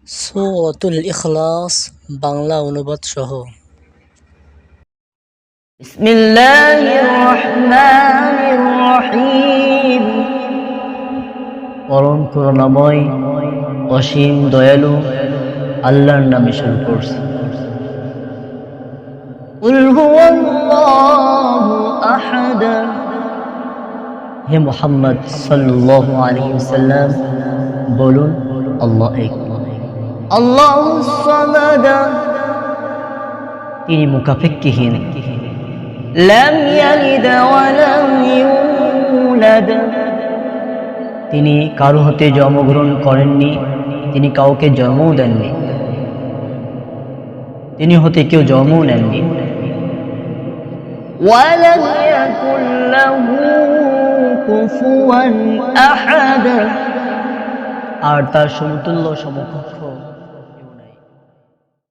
সূরাতুল ইখলাস বাংলা অনুবাদ সহ। বিসমিল্লাহির রহমানির রহিম। পরম করুণাময় অসীম দয়ালু আল্লাহর নামে শুরু করছি। কুল হুয়াল্লাহু আহাদ। হে মুহাম্মদ সাল্লাল্লাহু আলাইহি ওয়াসাল্লাম বলুন, আল্লাহ এক। আল্লাহুস সামাদ, তিনি মুখাপেক্ষীহীন। লাম ইয়ালিদ ওয়া লাম ইউলাদ, তিনি কারো হতে জন্মগ্রহণ করেননি, তিনি কাউকে জন্মও দেননি, তিনি হতে কেউ জন্মও নেননি। ওয়া লাম ইয়াকুল লাহু কুফুয়ান আহাদ, আর তার সমতুল্য সমকক্ষ